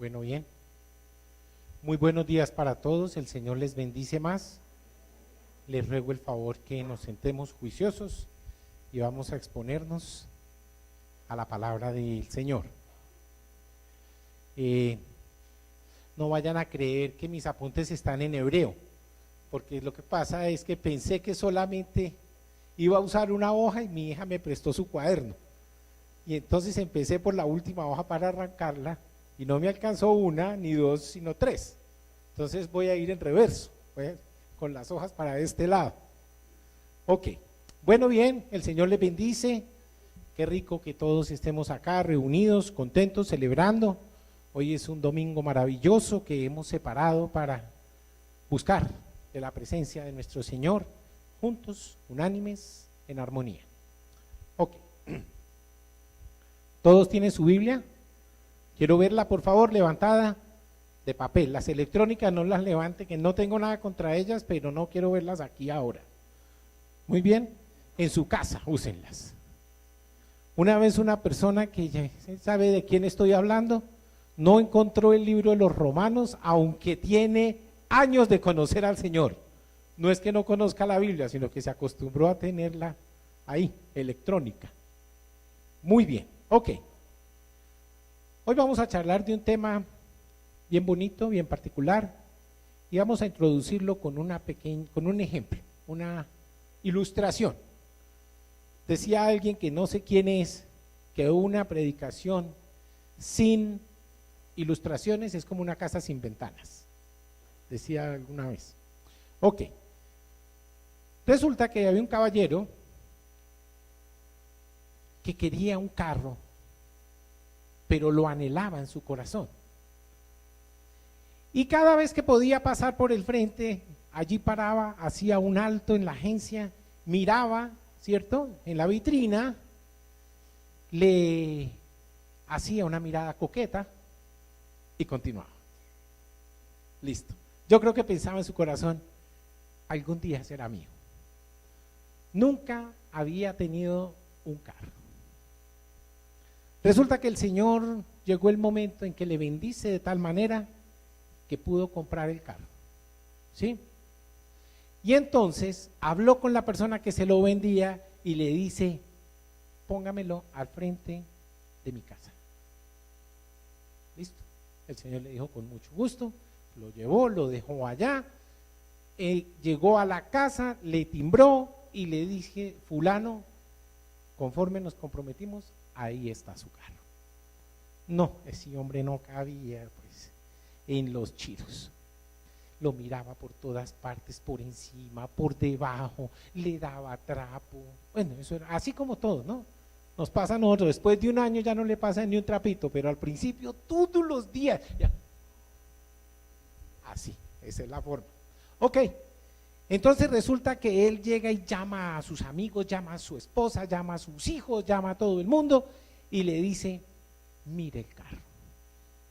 Bueno, bien. Muy buenos días para todos. El Señor les bendice más. Les ruego el favor que nos sentemos juiciosos y vamos a exponernos a la palabra del Señor. No vayan a creer que mis apuntes están en hebreo, porque lo que pasa es que pensé que solamente iba a usar una hoja y mi hija me prestó su cuaderno. Y entonces empecé por la última hoja para arrancarla y no me alcanzó una ni dos, sino tres. Entonces voy a ir en reverso, con las hojas para este lado. Ok, bueno, bien, el Señor les bendice. Qué rico que todos estemos acá reunidos, contentos, celebrando. Hoy es un domingo maravilloso que hemos separado para buscar de la presencia de nuestro Señor, juntos, unánimes, en armonía. Ok. ¿Todos tienen su Biblia? Quiero verla, por favor, levantada, de papel. Las electrónicas no las levante, que no tengo nada contra ellas, pero no quiero verlas aquí ahora. Muy bien, en su casa, úsenlas. Una vez una persona que ya sabe de quién estoy hablando, no encontró el libro de los Romanos, aunque tiene años de conocer al Señor. No es que no conozca la Biblia, sino que se acostumbró a tenerla ahí, electrónica. Muy bien, ok. Hoy vamos a charlar de un tema bien bonito, bien particular, y vamos a introducirlo con un ejemplo, una ilustración. Decía alguien que no sé quién es, que una predicación sin ilustraciones es como una casa sin ventanas. Decía alguna vez. Ok. Resulta que había un caballero que quería un carro, pero lo anhelaba en su corazón. Y cada vez que podía pasar por el frente, allí paraba, hacía un alto en la agencia, miraba, ¿cierto?, en la vitrina, le hacía una mirada coqueta y continuaba. Listo. Yo creo que pensaba en su corazón, algún día será mío. Nunca había tenido un carro. Resulta que el Señor llegó el momento en que le bendice de tal manera que pudo comprar el carro, ¿sí? Y entonces habló con la persona que se lo vendía y le dice, póngamelo al frente de mi casa. Listo. El Señor le dijo con mucho gusto, lo llevó, lo dejó allá, llegó a la casa, le timbró y le dije, fulano, conforme nos comprometimos, ahí está su carro. No, ese hombre no cabía pues en los chiros. Lo miraba por todas partes, por encima, por debajo, le daba trapo. Bueno, eso era así como todo, ¿no? Nos pasa a nosotros, después de un año ya no le pasa ni un trapito, pero al principio todos los días, ya. Así, esa es la forma. Ok, entonces resulta que él llega y llama a sus amigos, llama a su esposa, llama a sus hijos, llama a todo el mundo y le dice, mire el carro,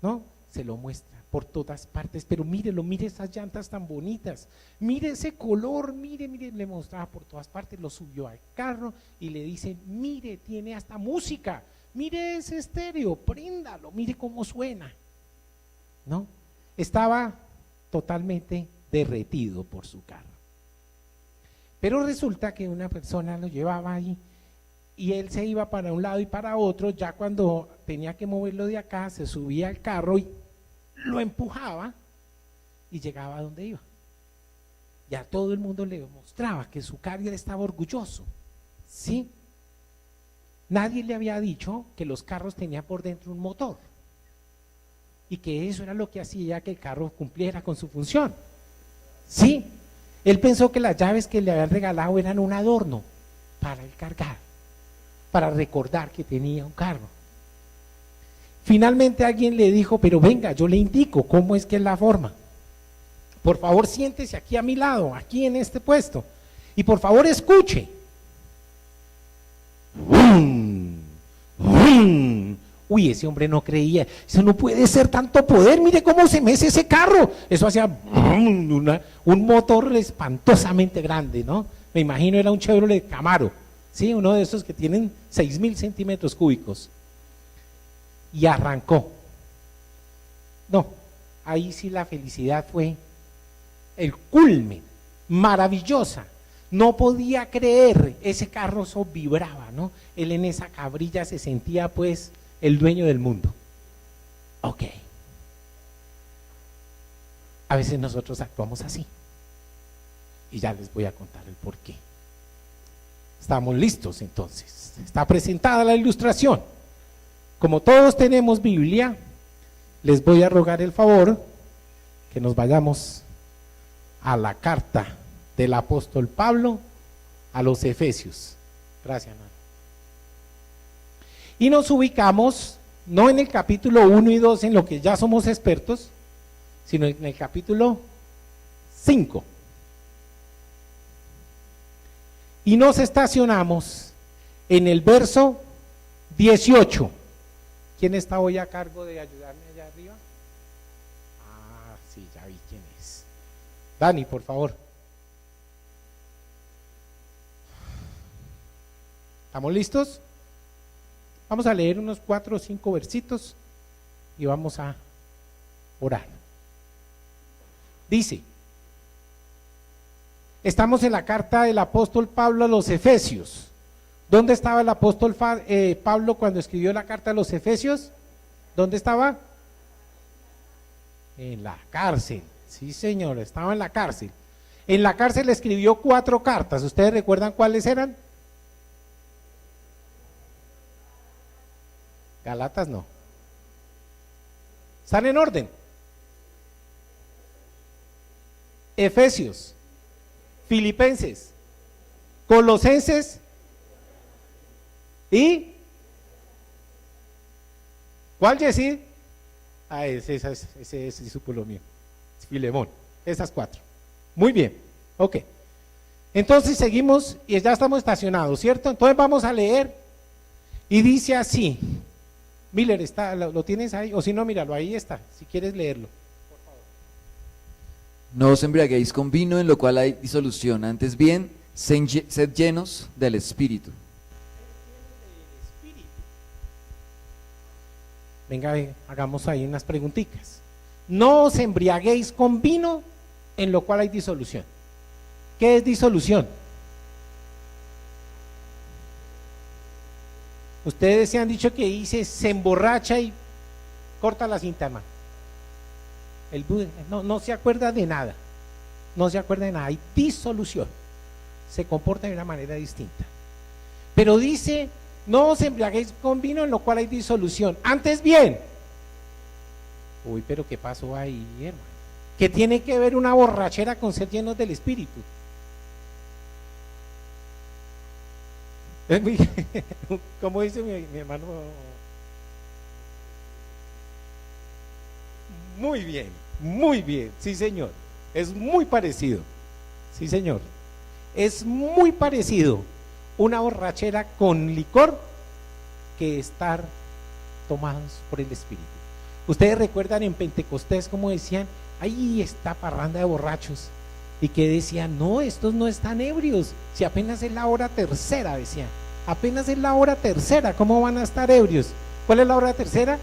¿no? Se lo muestra por todas partes, pero mírelo, mire esas llantas tan bonitas, mire ese color, mire, le mostraba por todas partes, lo subió al carro y le dice, mire, tiene hasta música, mire ese estéreo, préndalo, mire cómo suena, ¿no? Estaba totalmente derretido por su carro. Pero resulta que una persona lo llevaba ahí y él se iba para un lado y para otro, ya cuando tenía que moverlo de acá, se subía al carro y lo empujaba y llegaba a donde iba. Y a todo el mundo le mostraba que su carro estaba orgulloso, ¿sí? Nadie le había dicho que los carros tenían por dentro un motor y que eso era lo que hacía que el carro cumpliera con su función, ¿sí? Él pensó que las llaves que le habían regalado eran un adorno para él cargar, para recordar que tenía un carro. Finalmente alguien le dijo, pero venga, yo le indico cómo es que es la forma. Por favor, siéntese aquí a mi lado, aquí en este puesto, y por favor escuche. Uy, ese hombre no creía, eso no puede ser tanto poder, mire cómo se mece ese carro. Eso hacía un motor espantosamente grande, ¿no? Me imagino era un Chevrolet Camaro, ¿sí? Uno de esos que tienen 6.000 centímetros cúbicos. Y arrancó. No, ahí sí la felicidad fue el culmen, maravillosa. No podía creer, ese carro eso vibraba, ¿no? Él en esa cabrilla se sentía pues el dueño del mundo. Ok. A veces nosotros actuamos así. Y ya les voy a contar el por qué. Estamos listos entonces. Está presentada la ilustración. Como todos tenemos Biblia, les voy a rogar el favor que nos vayamos a la carta del apóstol Pablo a los Efesios. Gracias, Ana. Y nos ubicamos no en el capítulo 1 y 2 en lo que ya somos expertos, sino en el capítulo 5. Y nos estacionamos en el verso 18. ¿Quién está hoy a cargo de ayudarme allá arriba? Ah, sí, ya vi quién es. Dani, por favor. ¿Estamos listos? Vamos a leer unos 4 o 5 versitos y vamos a orar. Dice, estamos en la carta del apóstol Pablo a los Efesios. ¿Dónde estaba el apóstol Pablo cuando escribió la carta a los Efesios? ¿Dónde estaba? En la cárcel. Sí, señor, estaba en la cárcel. En la cárcel escribió 4 cartas. ¿Ustedes recuerdan cuáles eran? Galatas no. ¿Están en orden? Efesios, Filipenses, Colosenses y ¿cuál decir? Ah, ese es discípulo mío, Filemón, esas 4. Muy bien, ok. Entonces seguimos y ya estamos estacionados, ¿cierto? Entonces vamos a leer y dice así. Miller, ¿lo tienes ahí? O si no, míralo, ahí está, si quieres leerlo. No os embriaguéis con vino, en lo cual hay disolución, antes bien, sed llenos del Espíritu. Venga, hagamos ahí unas preguntitas. No os embriaguéis con vino, en lo cual hay disolución. ¿Qué es disolución? Ustedes se han dicho que dice, se emborracha y corta la cinta, hermano. El Buda no se acuerda de nada, no se acuerda de nada, hay disolución, se comporta de una manera distinta. Pero dice, no os embriaguéis con vino, en lo cual hay disolución, antes bien. Uy, pero ¿qué pasó ahí, hermano? ¿Qué tiene que ver una borrachera con ser llenos del Espíritu? ¿Cómo dice mi hermano? Muy bien, sí señor, es muy parecido, sí señor, es muy parecido una borrachera con licor que estar tomados por el Espíritu. Ustedes recuerdan en Pentecostés como decían, ahí está parranda de borrachos, y que decían, no, estos no están ebrios, si apenas es la hora tercera, decían, apenas es la hora tercera, ¿cómo van a estar ebrios? ¿Cuál es la hora tercera?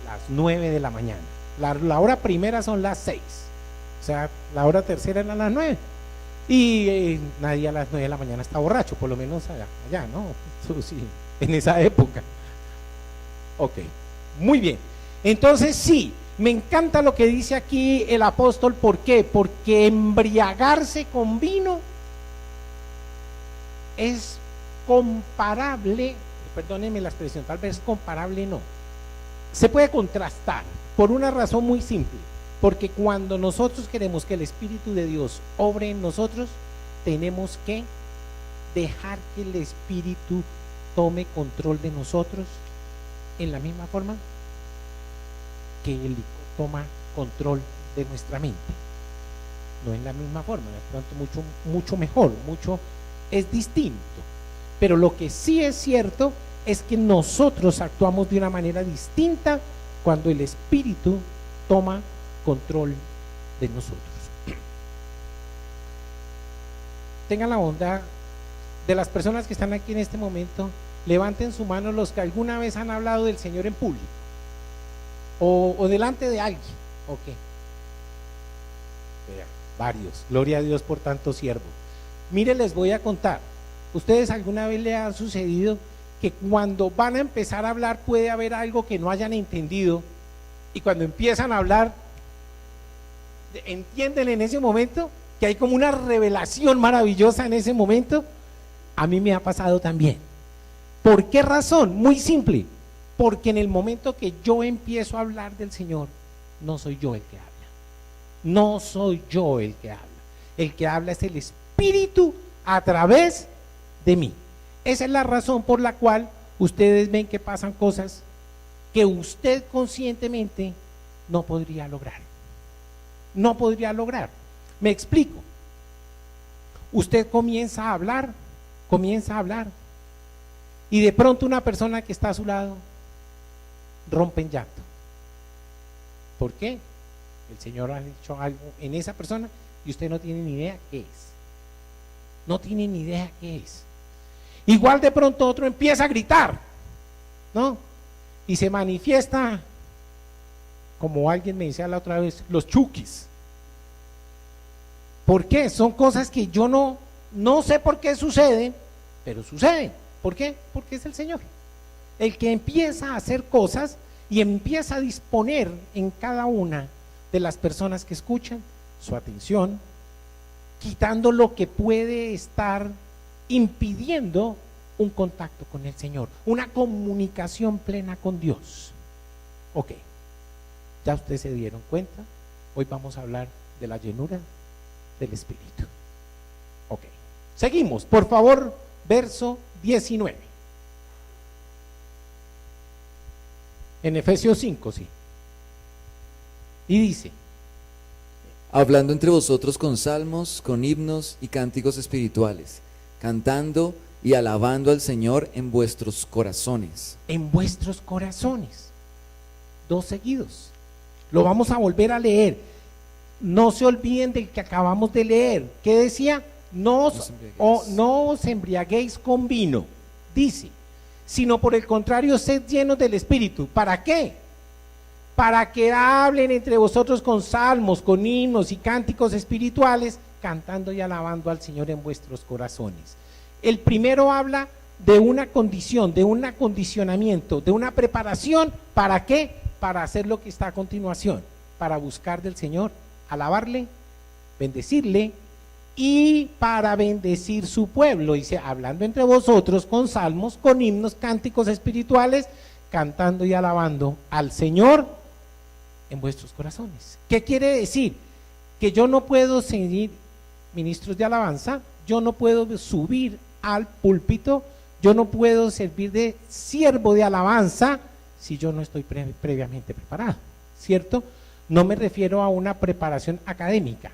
Las 9 de la mañana. La hora primera son las 6, o sea, la hora tercera era las 9, y nadie a las 9 de la mañana está borracho, por lo menos allá, ¿no? Eso sí, en esa época. Ok, muy bien. Entonces sí, me encanta lo que dice aquí el apóstol. ¿Por qué? Porque embriagarse con vino es comparable, perdónenme la expresión, tal vez comparable no, se puede contrastar por una razón muy simple, porque cuando nosotros queremos que el Espíritu de Dios obre en nosotros, tenemos que dejar que el Espíritu tome control de nosotros en la misma forma que el licor toma control de nuestra mente, no en la misma forma, de pronto mucho mejor, es distinto, pero lo que sí es cierto es que nosotros actuamos de una manera distinta cuando el Espíritu toma control de nosotros. Tengan la bondad de las personas que están aquí en este momento, levanten su mano los que alguna vez han hablado del Señor en público. o delante de alguien. Ok. Vea, varios. Gloria a Dios por tanto siervo. Mire, les voy a contar. ¿Ustedes alguna vez les ha sucedido que cuando van a empezar a hablar puede haber algo que no hayan entendido y cuando empiezan a hablar, entienden en ese momento que hay como una revelación maravillosa en ese momento? A mí me ha pasado también. ¿Por qué razón? Muy simple, porque en el momento que yo empiezo a hablar del Señor, no soy yo el que habla, no soy yo el que habla es el Espíritu a través de mí. Esa es la razón por la cual ustedes ven que pasan cosas que usted conscientemente no podría lograr. No podría lograr. Me explico. Usted comienza a hablar, y de pronto una persona que está a su lado rompe en llanto. ¿Por qué? El Señor ha hecho algo en esa persona y usted no tiene ni idea qué es. No tiene ni idea qué es. Igual de pronto otro empieza a gritar, ¿no? Y se manifiesta, como alguien me decía la otra vez, los chukis. ¿Por qué? Son cosas que yo no sé por qué suceden, pero suceden. ¿Por qué? Porque es el Señor el que empieza a hacer cosas y empieza a disponer en cada una de las personas que escuchan su atención, quitando lo que puede estar impidiendo un contacto con el Señor, una comunicación plena con Dios. Ok, ya ustedes se dieron cuenta, hoy vamos a hablar de la llenura del Espíritu. Ok, seguimos, por favor, verso 19. En Efesios 5, sí. Y dice: hablando entre vosotros con salmos, con himnos y cánticos espirituales, cantando y alabando al Señor en vuestros corazones. En vuestros corazones. 2 seguidos. Lo vamos a volver a leer. No se olviden del que acabamos de leer. ¿Qué decía? No os embriaguéis con vino. Dice, sino por el contrario, sed llenos del Espíritu. ¿Para qué? Para que hablen entre vosotros con salmos, con himnos y cánticos espirituales, cantando y alabando al Señor en vuestros corazones. El primero habla de una condición, de un acondicionamiento, de una preparación. ¿Para qué? Para hacer lo que está a continuación, para buscar del Señor, alabarle, bendecirle y para bendecir su pueblo. Dice, hablando entre vosotros con salmos, con himnos, cánticos espirituales, cantando y alabando al Señor en vuestros corazones. ¿Qué quiere decir? Que yo no puedo seguir ministros de alabanza, yo no puedo subir al púlpito, yo no puedo servir de siervo de alabanza si yo no estoy previamente preparado, ¿cierto? No me refiero a una preparación académica,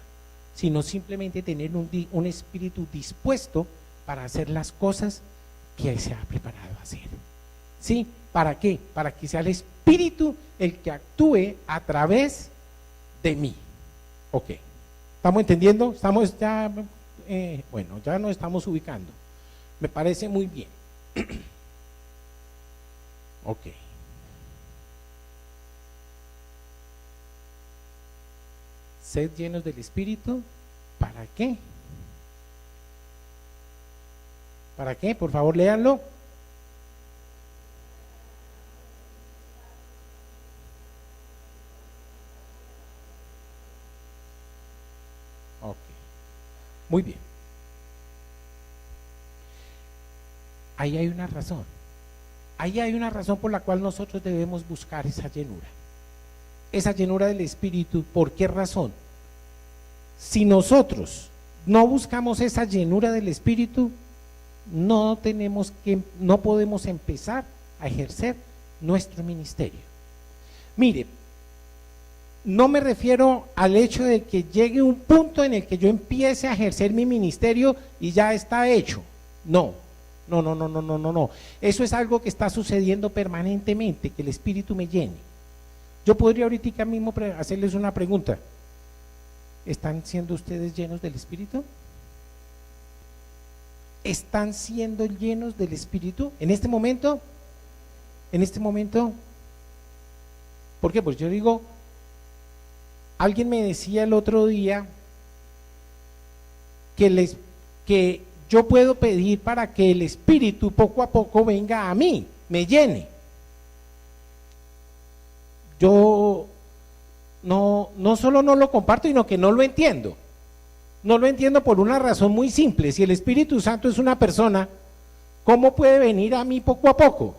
sino simplemente tener un espíritu dispuesto para hacer las cosas que se ha preparado a hacer. ¿Sí? ¿Para qué? Para que sea el Espíritu el que actúe a través de mí. Ok. ¿Estamos entendiendo? Estamos ya, bueno, ya nos estamos ubicando. Me parece muy bien. Ok. Sed llenos del Espíritu. ¿Para qué? ¿Para qué? Por favor, léanlo. Ok. Muy bien. Ahí hay una razón. Ahí hay una razón por la cual nosotros debemos buscar esa llenura. Esa llenura del Espíritu. ¿Por qué razón? Si nosotros no buscamos esa llenura del Espíritu, no podemos empezar a ejercer nuestro ministerio. Mire, no me refiero al hecho de que llegue un punto en el que yo empiece a ejercer mi ministerio y ya está hecho. No. Eso es algo que está sucediendo permanentemente, que el Espíritu me llene. Yo podría ahorita mismo hacerles una pregunta. ¿Están siendo ustedes llenos del Espíritu? ¿Están siendo llenos del Espíritu en este momento? ¿En este momento? ¿Por qué? Pues yo digo, alguien me decía el otro día que yo puedo pedir para que el Espíritu poco a poco venga a mí, me llene. Yo no solo no lo comparto, sino que no lo entiendo. No lo entiendo por una razón muy simple. Si el Espíritu Santo es una persona, ¿cómo puede venir a mí poco a poco?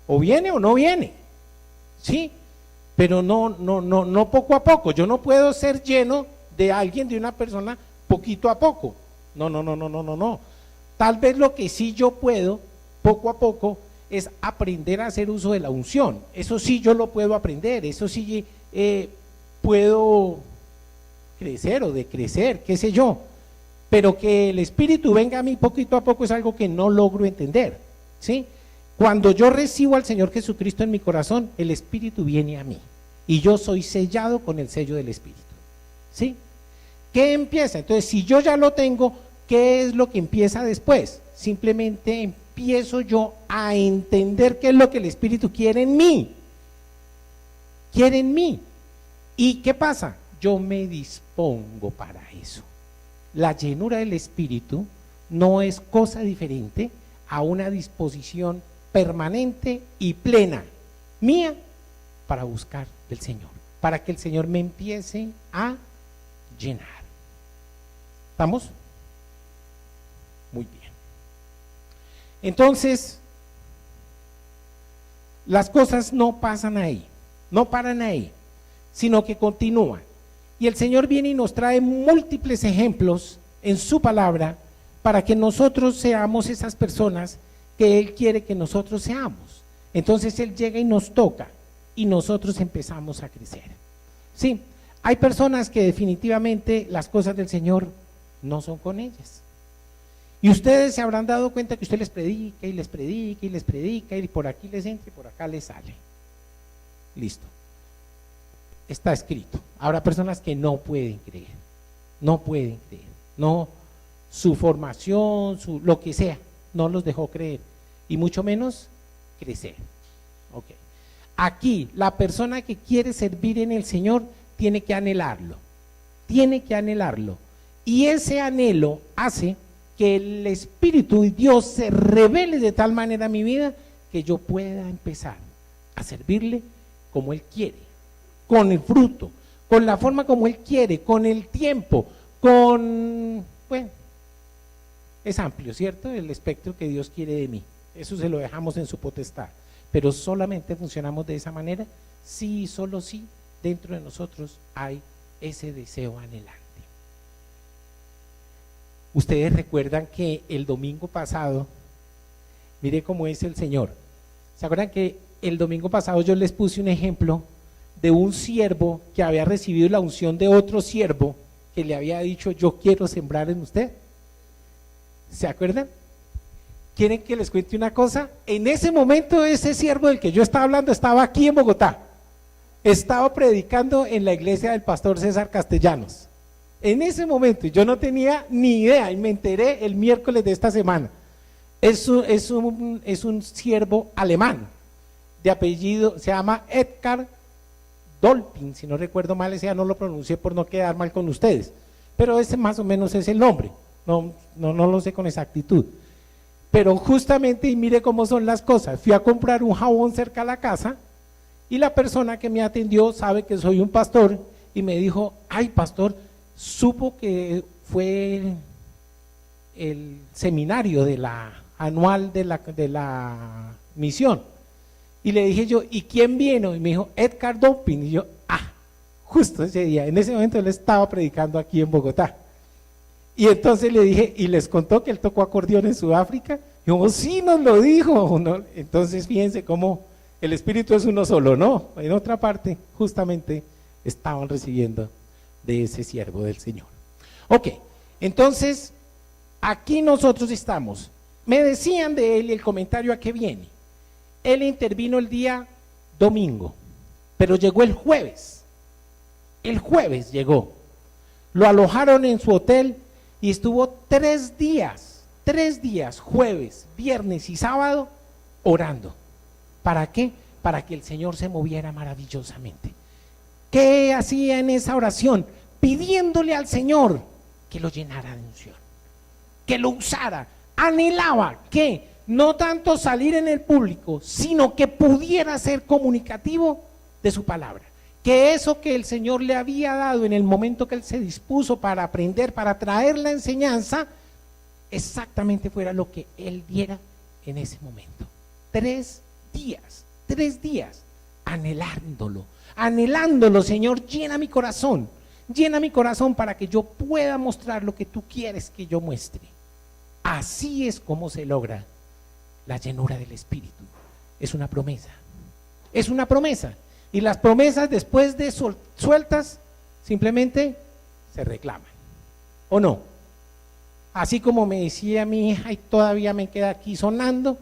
O viene o no viene, ¿sí? Pero no poco a poco. Yo no puedo ser lleno de alguien, de una persona, poquito a poco. No. Tal vez lo que sí yo puedo, poco a poco, es aprender a hacer uso de la unción. Eso sí yo lo puedo aprender, eso sí puedo crecer o decrecer, qué sé yo. Pero que el Espíritu venga a mí poquito a poco es algo que no logro entender, ¿sí? Cuando yo recibo al Señor Jesucristo en mi corazón, el Espíritu viene a mí y yo soy sellado con el sello del Espíritu, ¿sí? ¿Qué empieza? Entonces, si yo ya lo tengo, ¿qué es lo que empieza después? Simplemente empiezo yo a entender qué es lo que el Espíritu quiere en mí. Quiere en mí. ¿Y qué pasa? Yo me dispongo para eso. La llenura del Espíritu no es cosa diferente a una disposición permanente y plena mía para buscar del Señor, para que el Señor me empiece a llenar. ¿Estamos? Muy bien. Entonces, las cosas no pasan ahí, no paran ahí, sino que continúan. Y el Señor viene y nos trae múltiples ejemplos en su palabra para que nosotros seamos esas personas que Él quiere que nosotros seamos. Entonces Él llega y nos toca y nosotros empezamos a crecer. Sí, hay personas que definitivamente las cosas del Señor no son con ellas. Y ustedes se habrán dado cuenta que usted les predica y les predica y les predica y por aquí les entra y por acá les sale. Listo. Está escrito. Habrá personas que no pueden creer, no, su formación, lo que sea, no los dejó creer y mucho menos crecer. Okay. Aquí la persona que quiere servir en el Señor tiene que anhelarlo, y ese anhelo hace que el Espíritu de Dios se revele de tal manera a mi vida que yo pueda empezar a servirle como Él quiere, con el fruto, con la forma como Él quiere, con el tiempo, bueno, es amplio, ¿cierto? El espectro que Dios quiere de mí, eso se lo dejamos en su potestad, pero solamente funcionamos de esa manera si, solo si, dentro de nosotros hay ese deseo anhelante. Ustedes recuerdan que el domingo pasado, mire cómo es el Señor, ¿se acuerdan que el domingo pasado yo les puse un ejemplo de un siervo que había recibido la unción de otro siervo que le había dicho, yo quiero sembrar en usted? ¿Se acuerdan? ¿Quieren que les cuente una cosa? En ese momento ese siervo del que yo estaba hablando estaba aquí en Bogotá, estaba predicando en la iglesia del pastor César Castellanos. En ese momento yo no tenía ni idea y me enteré el miércoles de esta semana. Es un siervo alemán de apellido, se llama Edgar Dolphin, si no recuerdo mal, ese ya no lo pronuncié por no quedar mal con ustedes, pero ese más o menos es el nombre, no lo sé con exactitud, pero justamente, y mire cómo son las cosas, fui a comprar un jabón cerca a la casa y la persona que me atendió sabe que soy un pastor y me dijo, ay pastor, supo que fue el seminario de la anual de la misión. Y le dije yo, ¿y quién vino? Y me dijo, Edgar Dolphin. Y yo, justo ese día, en ese momento él estaba predicando aquí en Bogotá. Y entonces le dije, y les contó que él tocó acordeón en Sudáfrica. Y yo, sí, nos lo dijo. ¿No? Entonces fíjense cómo el Espíritu es uno solo, ¿no? En otra parte, justamente, estaban recibiendo de ese siervo del Señor. Ok, entonces, aquí nosotros estamos. Me decían de él, y el comentario a qué viene. Él intervino el día domingo, pero llegó el jueves llegó, lo alojaron en su hotel y estuvo 3 días, jueves, viernes y sábado, orando. ¿Para qué? para que el Señor se moviera maravillosamente. ¿Qué hacía en esa oración? Pidiéndole al Señor que lo llenara de unción, que lo usara. Anhelaba que no tanto salir en el público, sino que pudiera ser comunicativo de su palabra. Que eso que el Señor le había dado en el momento que él se dispuso para aprender, para traer la enseñanza, exactamente fuera lo que él diera en ese momento. 3 días, anhelándolo, Señor, llena mi corazón para que yo pueda mostrar lo que tú quieres que yo muestre. Así es como se logra la llenura del Espíritu. Es una promesa, y las promesas después de sueltas simplemente se reclaman, ¿o no? Así como me decía mi hija y todavía me queda aquí sonando,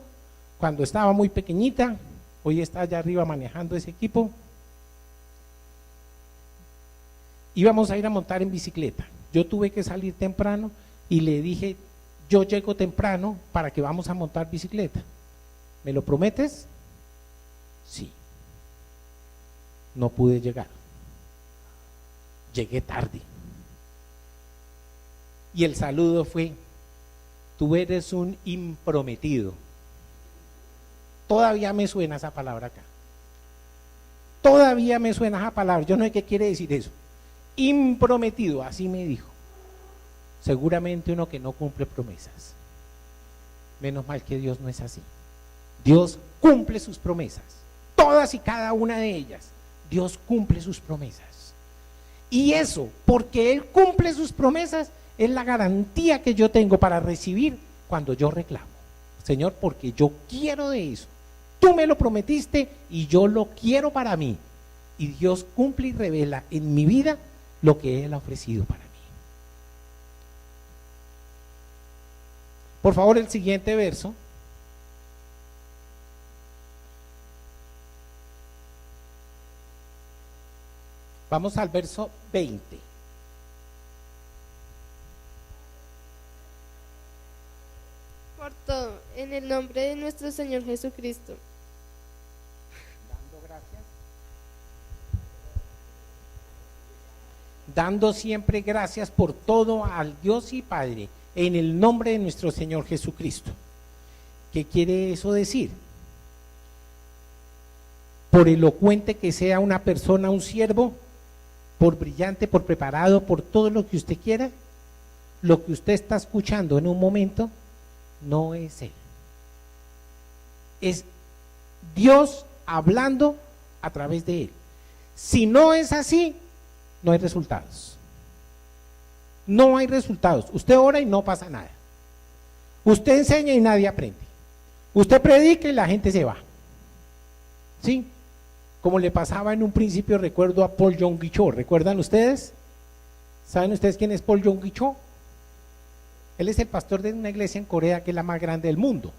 cuando estaba muy pequeñita, hoy está allá arriba manejando ese equipo, íbamos a ir a montar en bicicleta. Yo tuve que salir temprano y le dije, yo llego temprano para que vamos a montar bicicleta. ¿Me lo prometes? Sí. No pude llegar. Llegué tarde. Y el saludo fue, tú eres un imprometido. Todavía me suena esa palabra acá. Todavía me suena esa palabra. Yo no sé qué quiere decir eso. Imprometido, así me dijo. Seguramente uno que no cumple promesas. Menos mal que Dios no es así. Dios cumple sus promesas. Todas y cada una de ellas. Dios cumple sus promesas. Y eso, porque Él cumple sus promesas, es la garantía que yo tengo para recibir cuando yo reclamo. Señor, porque yo quiero de eso. Tú me lo prometiste y yo lo quiero para mí. Y Dios cumple y revela en mi vida lo que Él ha ofrecido para mí. Por favor, el siguiente verso. Vamos al verso 20. Por todo, en el nombre de nuestro Señor Jesucristo. Dando gracias. Dando siempre gracias por todo al Dios y Padre, en el nombre de nuestro Señor Jesucristo. ¿Qué quiere eso decir? Por elocuente que sea una persona, un siervo, por brillante, por preparado, por todo lo que usted quiera, lo que usted está escuchando en un momento no es Él. Es Dios hablando a través de Él. Si no es así, no hay resultados. No hay resultados. Usted ora y no pasa nada. Usted enseña y nadie aprende. Usted predica y la gente se va. ¿Sí? Como le pasaba en un principio, recuerdo a Paul Yonggi-cho. ¿Recuerdan ustedes? ¿Saben ustedes quién es Paul Yonggi-cho? Él es el pastor de una iglesia en Corea que es la más grande del mundo.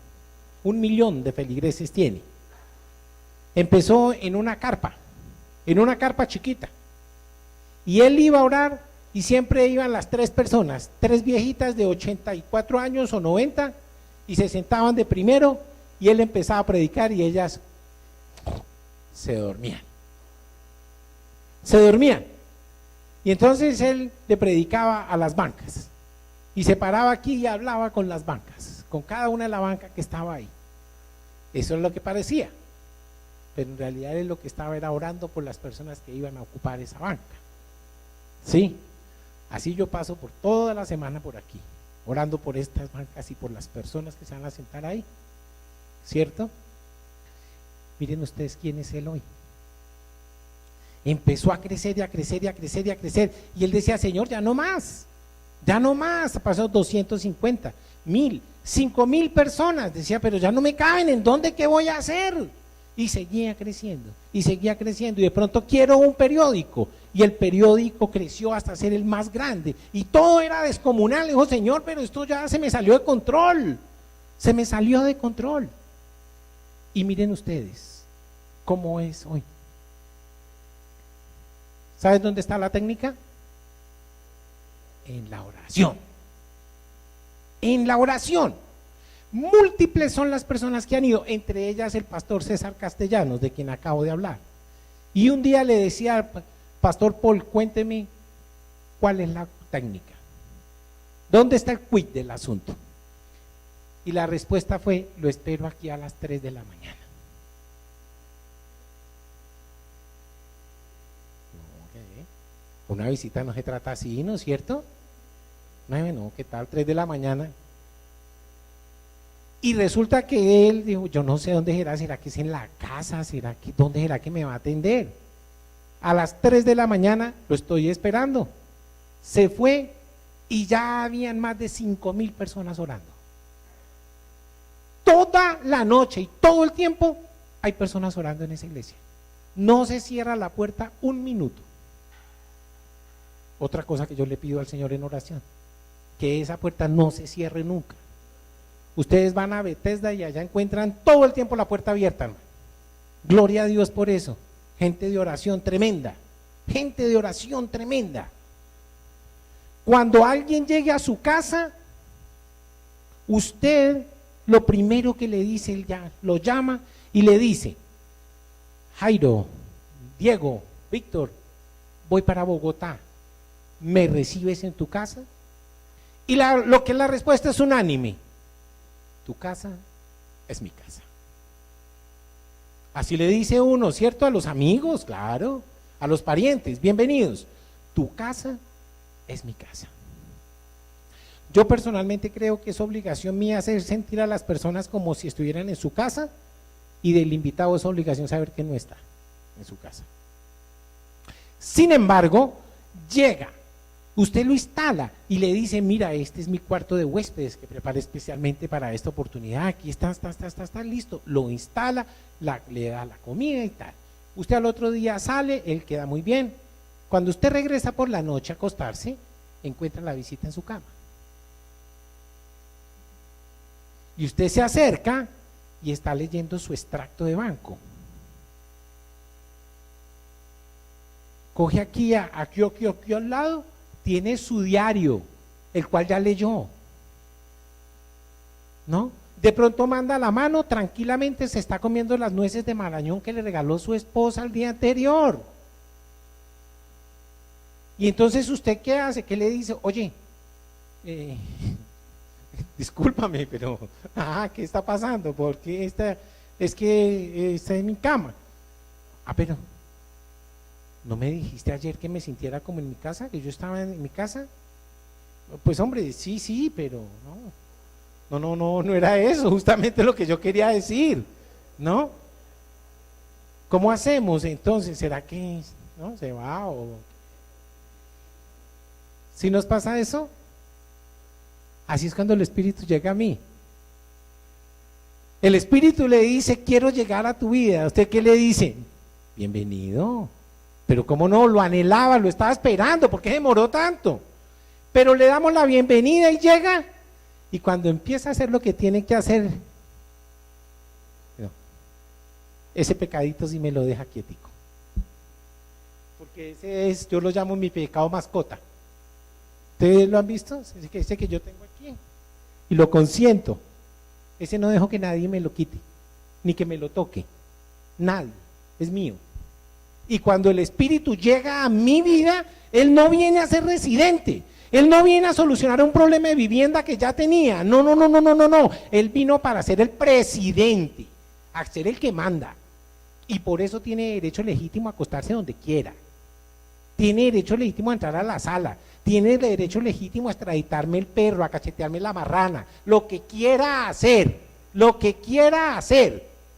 1 millón de feligreses tiene. Empezó en una carpa chiquita. Y él iba a orar y siempre iban las 3 personas, 3 viejitas de 84 años o 90, y se sentaban de primero y él empezaba a predicar y ellas se dormían. Y entonces él le predicaba a las bancas y se paraba aquí y hablaba con las bancas, con cada una de la banca que estaba ahí. Eso es lo que parecía, pero en realidad él lo que estaba era orando por las personas que iban a ocupar esa banca. Sí, así yo paso por toda la semana por aquí, orando por estas bancas y por las personas que se van a sentar ahí, ¿cierto? Miren ustedes quién es él hoy. Empezó a crecer y a crecer y a crecer y a crecer, y él decía, Señor, ya no más, pasó 250, 1000, 5000 personas, decía, pero ya no me caben, ¿en dónde qué voy a hacer? Y seguía creciendo, y de pronto quiero un periódico, y el periódico creció hasta ser el más grande, y todo era descomunal. Dijo, Señor, pero esto ya se me salió de control, y miren ustedes cómo es hoy. ¿Sabes dónde está la técnica? En la oración. múltiples son las personas que han ido, entre ellas el pastor César Castellanos, de quien acabo de hablar. Y un día le decía al pastor Paul, cuénteme cuál es la técnica, ¿dónde está el quid del asunto? Y la respuesta fue, lo espero aquí a las 3 de la mañana. Una visita no se trata así, ¿no es cierto? No, ¿qué tal? 3 de la mañana. Y resulta que él dijo, yo no sé dónde será que es en la casa, dónde será que me va a atender. A las 3 de la mañana lo estoy esperando. Se fue y ya habían más de 5,000 personas orando. Toda la noche y todo el tiempo hay personas orando en esa iglesia. No se cierra la puerta un minuto. Otra cosa que yo le pido al Señor en oración, que esa puerta no se cierre nunca. Ustedes van a Bethesda y allá encuentran todo el tiempo la puerta abierta, hermano. Gloria a Dios por eso. Gente de oración tremenda. Gente de oración tremenda. Cuando alguien llegue a su casa, usted lo primero que le dice, él ya lo llama y le dice, Jairo, Diego, Víctor, voy para Bogotá, ¿me recibes en tu casa? Y lo que es la respuesta es unánime, tu casa es mi casa. Así le dice uno, ¿cierto? A los amigos, claro, a los parientes, bienvenidos, tu casa es mi casa. Yo personalmente creo que es obligación mía hacer sentir a las personas como si estuvieran en su casa, y del invitado es obligación saber que no está en su casa. Sin embargo, llega, usted lo instala y le dice, mira, este es mi cuarto de huéspedes que preparé especialmente para esta oportunidad, aquí está listo, lo instala, le da la comida y tal. Usted al otro día sale, él queda muy bien. Cuando usted regresa por la noche a acostarse, encuentra la visita en su cama. Y usted se acerca y está leyendo su extracto de banco. Coge aquí al lado, tiene su diario, el cual ya leyó, ¿no? De pronto manda la mano, tranquilamente se está comiendo las nueces de Marañón que le regaló su esposa el día anterior. Y entonces usted, ¿qué hace? ¿Qué le dice? Oye, discúlpame, pero ¿qué está pasando? Porque es que está en mi cama. Pero ¿no me dijiste ayer que me sintiera como en mi casa? ¿Que yo estaba en mi casa? Pues hombre, sí, pero no era eso justamente lo que yo quería decir, ¿no? ¿Cómo hacemos entonces? ¿Será que no se va o si nos pasa eso? Así es cuando el Espíritu llega a mí. El Espíritu le dice, quiero llegar a tu vida. ¿Usted qué le dice? Bienvenido. Pero cómo no, lo anhelaba, lo estaba esperando, ¿por qué demoró tanto? Pero le damos la bienvenida y llega, y cuando empieza a hacer lo que tiene que hacer, ese pecadito sí me lo deja quietico. Porque ese es, yo lo llamo mi pecado mascota. ¿Ustedes lo han visto? Ese que yo tengo aquí, y lo consiento. Ese no dejo que nadie me lo quite, ni que me lo toque. Nadie, es mío. Y cuando el Espíritu llega a mi vida, Él no viene a ser residente, Él no viene a solucionar un problema de vivienda que ya tenía, no, Él vino para ser el presidente, a ser el que manda, y por eso tiene derecho legítimo a acostarse donde quiera, tiene derecho legítimo a entrar a la sala, tiene derecho legítimo a extraditarme el perro, a cachetearme la marrana, lo que quiera hacer,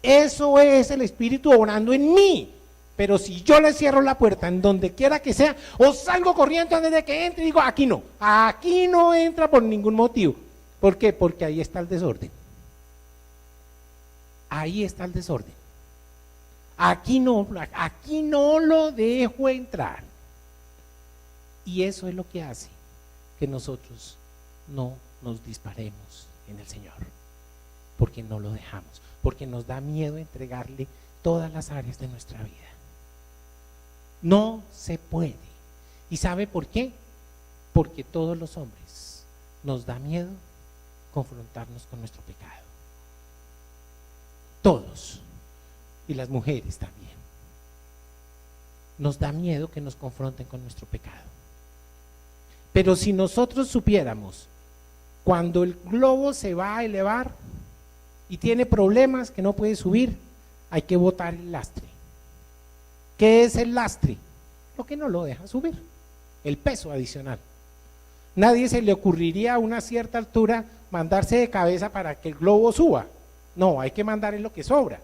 eso es el Espíritu obrando en mí. Pero si yo le cierro la puerta en donde quiera que sea, o salgo corriendo antes de que entre y digo, aquí no entra por ningún motivo. ¿Por qué? Porque ahí está el desorden. Aquí no lo dejo entrar. Y eso es lo que hace que nosotros no nos disparemos en el Señor. Porque no lo dejamos, porque nos da miedo entregarle todas las áreas de nuestra vida. No se puede. ¿Y sabe por qué? Porque todos los hombres nos da miedo confrontarnos con nuestro pecado. todos, y las mujeres también. Nos da miedo que nos confronten con nuestro pecado. Pero si nosotros supiéramos, cuando el globo se va a elevar y tiene problemas que no puede subir, hay que botar el lastre. ¿Qué es el lastre? Lo que no lo deja subir, el peso adicional. Nadie se le ocurriría a una cierta altura mandarse de cabeza para que el globo suba. No, hay que mandar en lo que sobra,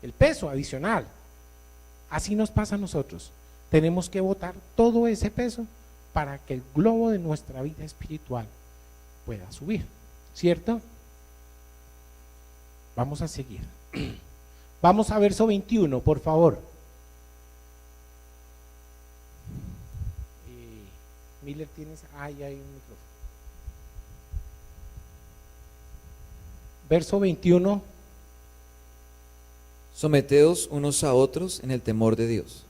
el peso adicional. Así nos pasa a nosotros. Tenemos que botar todo ese peso para que el globo de nuestra vida espiritual pueda subir, ¿cierto? Vamos a seguir. Vamos a verso 21, por favor. Miller, tienes, ahí hay un micrófono. Verso 21. Someteos unos a otros en el temor de Dios.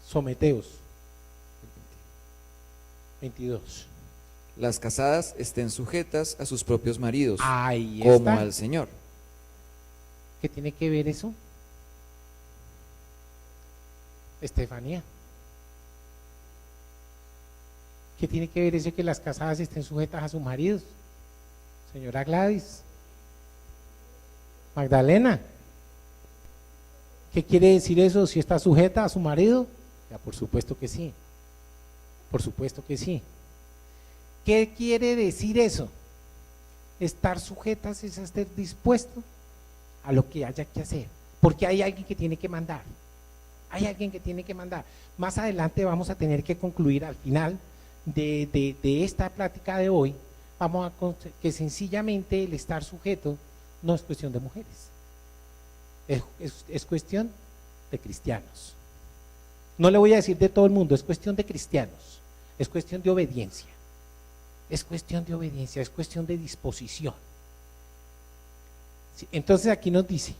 Someteos. 22. Las casadas estén sujetas a sus propios maridos, Ahí como está. al Señor. ¿Qué tiene que ver eso? Estefanía. ¿Qué tiene que ver eso que las casadas estén sujetas a sus maridos? Señora Gladys. Magdalena. ¿Qué quiere decir eso? ¿Si está sujeta a su marido? Ya, por supuesto que sí. Por supuesto que sí. ¿Qué quiere decir eso? Estar sujetas es estar dispuesto a lo que haya que hacer, porque hay alguien que tiene que mandar. Hay alguien que tiene que mandar. Más adelante vamos a tener que concluir al final de esta plática de hoy, vamos a que sencillamente el estar sujeto no es cuestión de mujeres, es cuestión de cristianos. No le voy a decir de todo el mundo, es cuestión de cristianos, es cuestión de obediencia, es cuestión de obediencia, es cuestión de disposición. Sí, entonces aquí nos dice,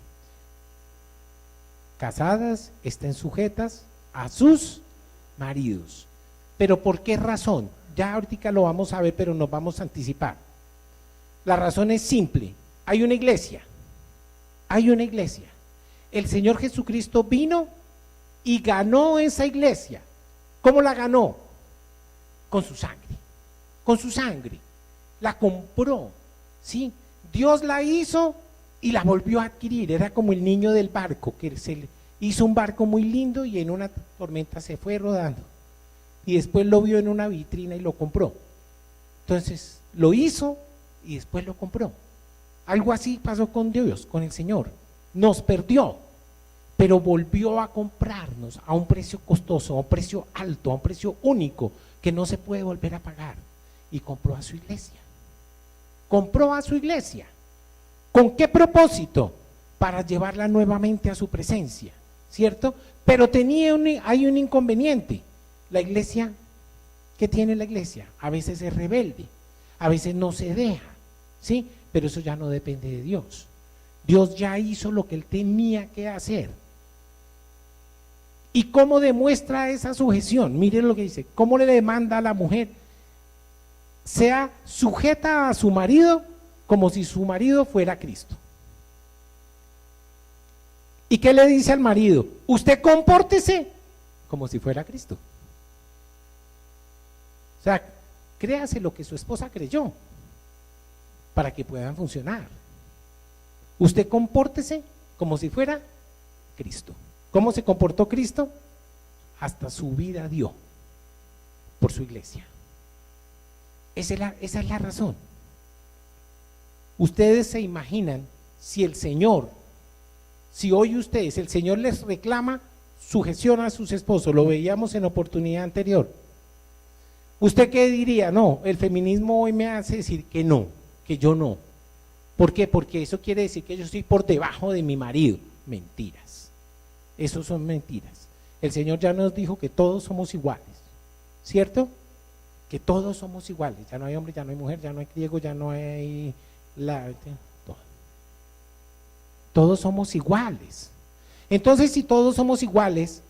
casadas estén sujetas a sus maridos. ¿Pero por qué razón? Ya ahorita lo vamos a ver, pero nos vamos a anticipar. La razón es simple, hay una iglesia, el Señor Jesucristo vino y ganó esa iglesia. ¿Cómo la ganó? Con su sangre, la compró, ¿sí? Dios la hizo y la volvió a adquirir, era como el niño del barco, que se hizo un barco muy lindo y en una tormenta se fue rodando. Y después lo vio en una vitrina y lo compró. Entonces lo hizo y después lo compró. Algo así pasó con Dios, con el Señor. Nos perdió, pero volvió a comprarnos a un precio costoso, a un precio alto, a un precio único que no se puede volver a pagar. Y compró a su iglesia. Compró a su iglesia. ¿Con qué propósito? Para llevarla nuevamente a su presencia, ¿cierto? Pero hay un inconveniente. La iglesia, ¿qué tiene la iglesia? A veces es rebelde, a veces no se deja, ¿sí? Pero eso ya no depende de Dios. Dios ya hizo lo que Él tenía que hacer. ¿Y cómo demuestra esa sujeción? Miren lo que dice, ¿cómo le demanda a la mujer? Sea sujeta a su marido como si su marido fuera Cristo. ¿Y qué le dice al marido? Usted compórtese como si fuera Cristo. O sea, créase lo que su esposa creyó para que puedan funcionar. Usted compórtese como si fuera Cristo. ¿Cómo se comportó Cristo? Hasta su vida dio por su iglesia. Esa es la razón. Ustedes se imaginan si el Señor, si hoy ustedes, el Señor les reclama sujeción a sus esposos, lo veíamos en oportunidad anterior. ¿Usted qué diría? No, el feminismo hoy me hace decir que no, que yo no. ¿Por qué? Porque eso quiere decir que yo estoy por debajo de mi marido. Mentiras. Eso son mentiras. El Señor ya nos dijo que todos somos iguales, ¿cierto? Que todos somos iguales. Ya no hay hombre, ya no hay mujer, ya no hay griego, ya no hay... Todos somos iguales. Entonces, si todos somos iguales,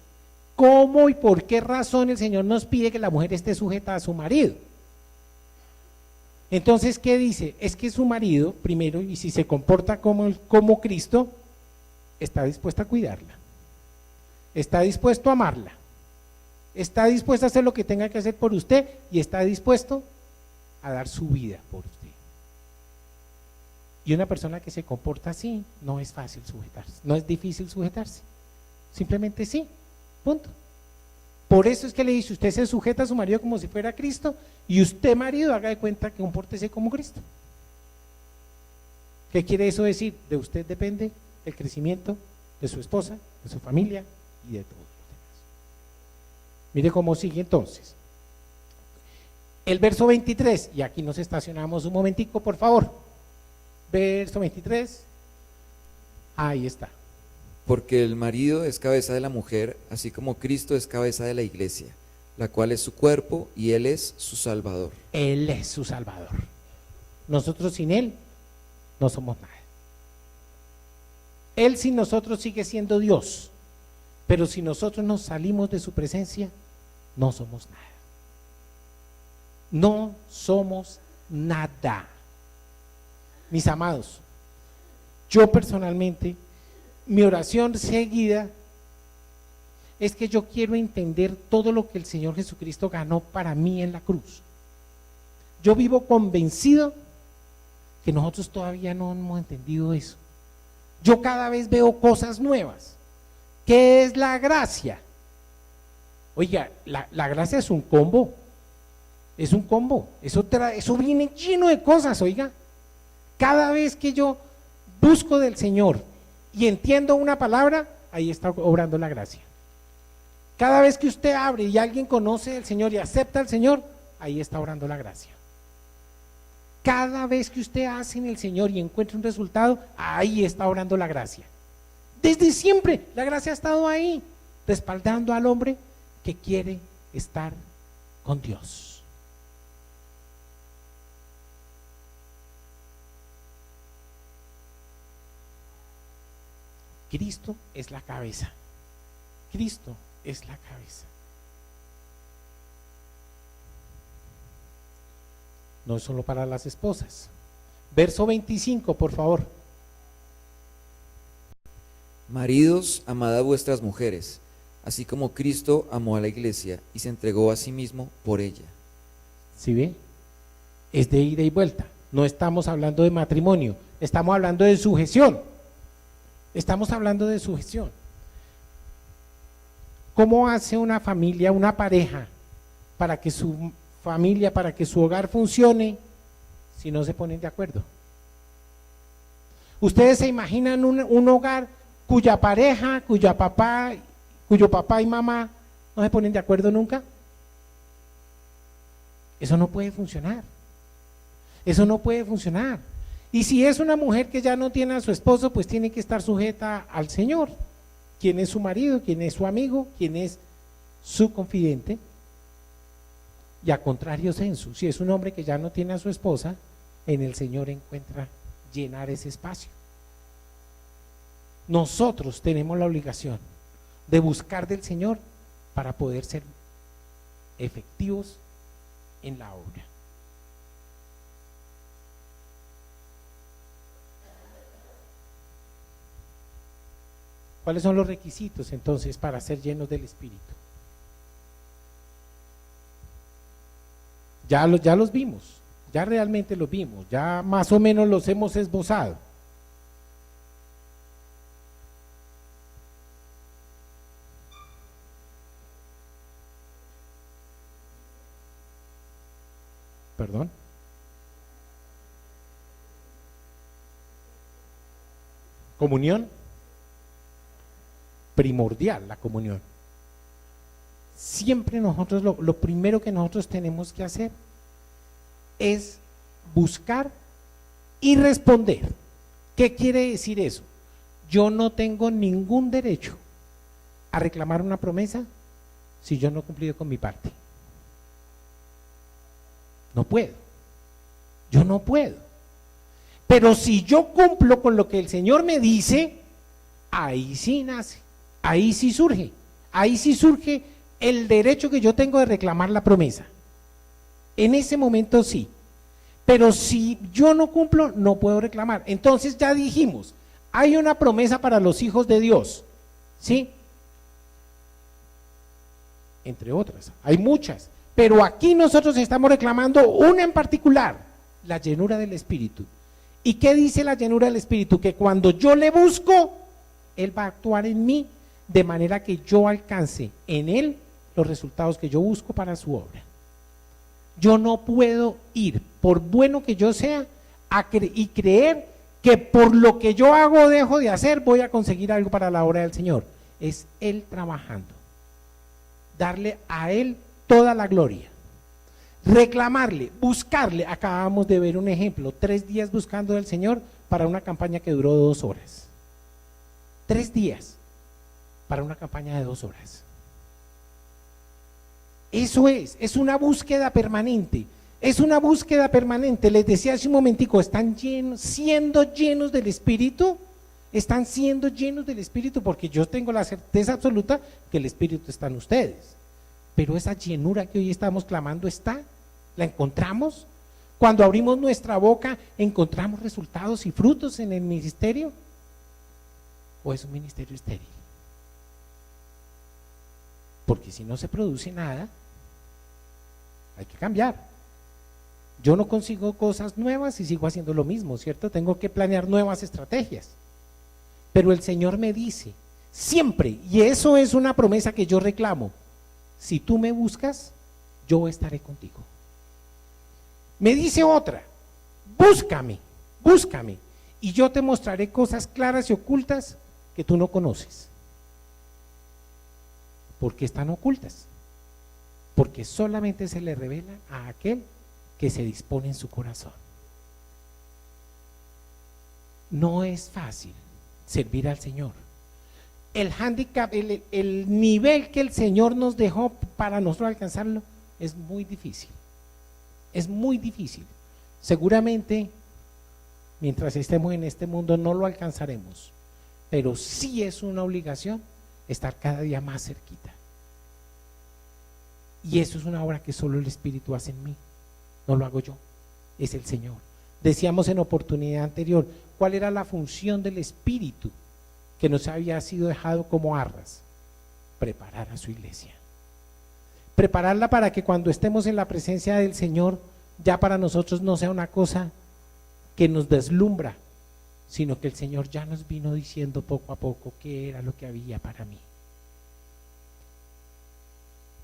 ¿cómo y por qué razón el Señor nos pide que la mujer esté sujeta a su marido? Entonces, ¿qué dice? Es que su marido, primero, y si se comporta como Cristo, está dispuesto a cuidarla, está dispuesto a amarla, está dispuesto a hacer lo que tenga que hacer por usted y está dispuesto a dar su vida por usted. Y una persona que se comporta así, no es fácil sujetarse, no es difícil sujetarse, simplemente sí, punto. Por eso es que le dice, usted se sujeta a su marido como si fuera Cristo, y usted, marido, haga de cuenta que compórtese como Cristo. ¿Qué quiere eso decir? De usted depende el crecimiento de su esposa, de su familia y de todos los demás. Mire cómo sigue entonces. El verso 23, y aquí nos estacionamos un momentico, por favor. Verso 23, ahí está. Porque el marido es cabeza de la mujer, así como Cristo es cabeza de la iglesia, la cual es su cuerpo y Él es su Salvador. Él es su Salvador. Nosotros sin Él no somos nada. Él sin nosotros sigue siendo Dios, pero si nosotros nos salimos de su presencia, no somos nada. No somos nada. Mis amados, yo personalmente, mi oración seguida es que yo quiero entender todo lo que el Señor Jesucristo ganó para mí en la cruz. Yo vivo convencido que nosotros todavía no hemos entendido eso. Yo cada vez veo cosas nuevas. ¿Qué es la gracia? Oiga, la gracia es un combo. Es un combo. Eso viene lleno de cosas, oiga. Cada vez que yo busco del Señor y entiendo una palabra, ahí está obrando la gracia. Cada vez que usted abre y alguien conoce al Señor y acepta al Señor, ahí está obrando la gracia. Cada vez que usted hace en el Señor y encuentra un resultado, ahí está obrando la gracia. Desde siempre la gracia ha estado ahí, respaldando al hombre que quiere estar con Dios. Cristo es la cabeza. Cristo es la cabeza. No es solo para las esposas. Verso 25, por favor. Maridos, amad a vuestras mujeres, así como Cristo amó a la iglesia y se entregó a sí mismo por ella. ¿Sí ve? Es de ida y vuelta. No estamos hablando de matrimonio, estamos hablando de sujeción. Estamos hablando de sujeción. ¿Cómo hace una familia, una pareja, para que su familia, para que su hogar funcione, si no se ponen de acuerdo? ¿Ustedes se imaginan un hogar cuya pareja, cuyo papá y mamá no se ponen de acuerdo nunca? Eso no puede funcionar. Eso no puede funcionar. Y si es una mujer que ya no tiene a su esposo, pues tiene que estar sujeta al Señor, quien es su marido, quien es su amigo, quien es su confidente. Y a contrario sensu, si es un hombre que ya no tiene a su esposa, en el Señor encuentra llenar ese espacio. Nosotros tenemos la obligación de buscar del Señor para poder ser efectivos en la obra. ¿Cuáles son los requisitos entonces para ser llenos del Espíritu? Ya los vimos, ya realmente los vimos, ya más o menos los hemos esbozado. ¿Perdón? ¿Comunión? Primordial la comunión. Siempre nosotros, lo primero que nosotros tenemos que hacer es buscar y responder. ¿Qué quiere decir eso? Yo no tengo ningún derecho a reclamar una promesa si yo no he cumplido con mi parte. No puedo. Yo no puedo. Pero si yo cumplo con lo que el Señor me dice, ahí sí nace, ahí sí surge el derecho que yo tengo de reclamar la promesa. En ese momento sí. Pero si yo no cumplo, no puedo reclamar. Entonces ya dijimos, hay una promesa para los hijos de Dios, ¿sí? Entre otras, hay muchas. Pero aquí nosotros estamos reclamando una en particular, la llenura del Espíritu. ¿Y qué dice la llenura del Espíritu? Que cuando yo le busco, Él va a actuar en mí de manera que yo alcance en Él los resultados que yo busco para su obra. Yo no puedo ir, por bueno que yo sea, y creer que por lo que yo hago o dejo de hacer voy a conseguir algo para la obra del Señor. Es Él trabajando. Darle a Él toda la gloria. Reclamarle, buscarle. Acabamos de ver un ejemplo, 3 días buscando al Señor para una campaña que duró 2 horas. 3 días para una campaña de 2 horas. Eso es una búsqueda permanente, es una búsqueda permanente. Les decía hace un momentico, están siendo llenos del Espíritu, están siendo llenos del Espíritu, porque yo tengo la certeza absoluta que el Espíritu está en ustedes. Pero esa llenura que hoy estamos clamando está, ¿la encontramos? Cuando abrimos nuestra boca, ¿encontramos resultados y frutos en el ministerio? ¿O es un ministerio estéril? Porque si no se produce nada, hay que cambiar. Yo no consigo cosas nuevas y sigo haciendo lo mismo, ¿cierto? Tengo que planear nuevas estrategias. Pero el Señor me dice, siempre, y eso es una promesa que yo reclamo, si tú me buscas, yo estaré contigo. Me dice otra, búscame, búscame, y yo te mostraré cosas claras y ocultas que tú no conoces. ¿Por qué están ocultas? Porque solamente se le revela a aquel que se dispone en su corazón. No es fácil servir al Señor. El hándicap, el nivel que el Señor nos dejó para nosotros alcanzarlo es muy difícil. Es muy difícil. Seguramente, mientras estemos en este mundo no lo alcanzaremos, pero sí es una obligación estar cada día más cerquita. Y eso es una obra que solo el Espíritu hace en mí, no lo hago yo, es el Señor. Decíamos en oportunidad anterior, ¿cuál era la función del Espíritu que nos había sido dejado como arras? Preparar a su iglesia. Prepararla para que cuando estemos en la presencia del Señor, ya para nosotros no sea una cosa que nos deslumbra, sino que el Señor ya nos vino diciendo poco a poco qué era lo que había para mí.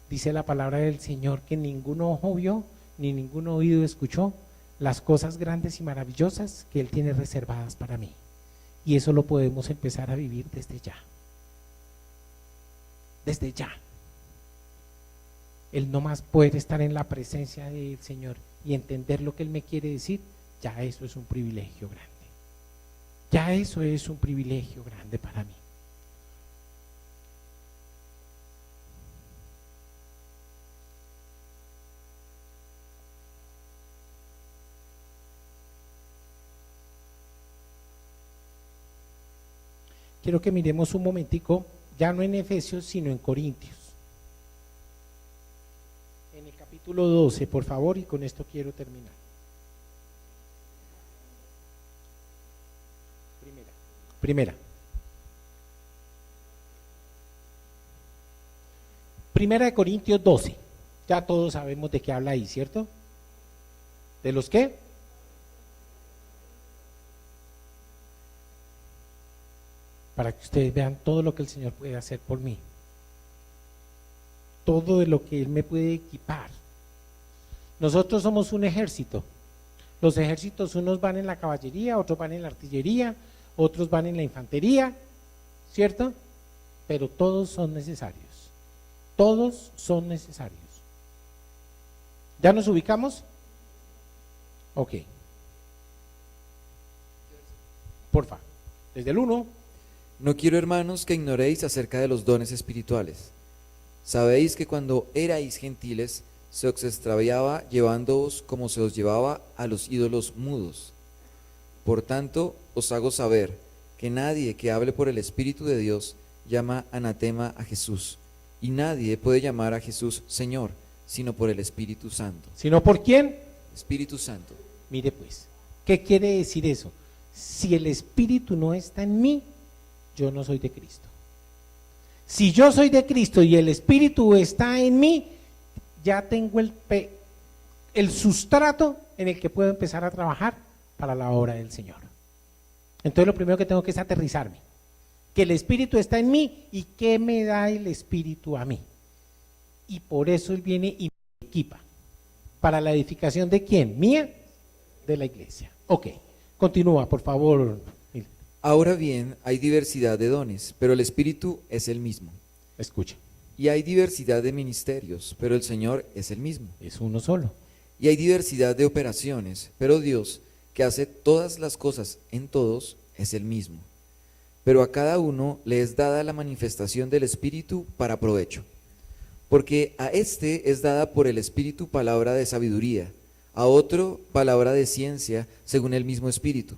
Dice la palabra del Señor que ningún ojo vio, ni ningún oído escuchó las cosas grandes y maravillosas que Él tiene reservadas para mí. Y eso lo podemos empezar a vivir desde ya. Desde ya. El no más poder estar en la presencia del Señor y entender lo que Él me quiere decir, ya eso es un privilegio grande. Ya eso es un privilegio grande para mí. Quiero que miremos un momentico, ya no en Efesios, sino en Corintios. En el capítulo 12, por favor, y con esto quiero terminar. Primera de Corintios 12. Ya todos sabemos de qué habla ahí, ¿cierto? ¿De los qué? Para que ustedes vean todo lo que el Señor puede hacer por mí. Todo de lo que Él me puede equipar. Nosotros somos un ejército. Los ejércitos, unos van en la caballería, otros van en la artillería, otros van en la infantería, ¿cierto? Pero todos son necesarios. Todos son necesarios. ¿Ya nos ubicamos? Ok. Porfa, desde el 1. No quiero, hermanos, que ignoréis acerca de los dones espirituales. Sabéis que cuando erais gentiles, se os extraviaba llevándoos como se os llevaba a los ídolos mudos. Por tanto, os hago saber que nadie que hable por el Espíritu de Dios llama anatema a Jesús, y nadie puede llamar a Jesús Señor, sino por el Espíritu Santo. ¿Sino por quién? Espíritu Santo. Mire pues, ¿qué quiere decir eso? Si el Espíritu no está en mí, yo no soy de Cristo. Si yo soy de Cristo y el Espíritu está en mí, ya tengo el sustrato en el que puedo empezar a trabajar para la obra del Señor. Entonces lo primero que tengo que es aterrizarme, que el Espíritu está en mí y ¿qué me da el Espíritu a mí? Y por eso Él viene y me equipa. ¿Para la edificación de quién? ¿Mía? De la iglesia. Ok, continúa por favor. Ahora bien, hay diversidad de dones, pero el Espíritu es el mismo. Escucha. Y hay diversidad de ministerios, pero el Señor es el mismo. Es uno solo. Y hay diversidad de operaciones, pero Dios, que hace todas las cosas en todos, es el mismo. Pero a cada uno le es dada la manifestación del Espíritu para provecho. Porque a este es dada por el Espíritu palabra de sabiduría, a otro palabra de ciencia según el mismo Espíritu,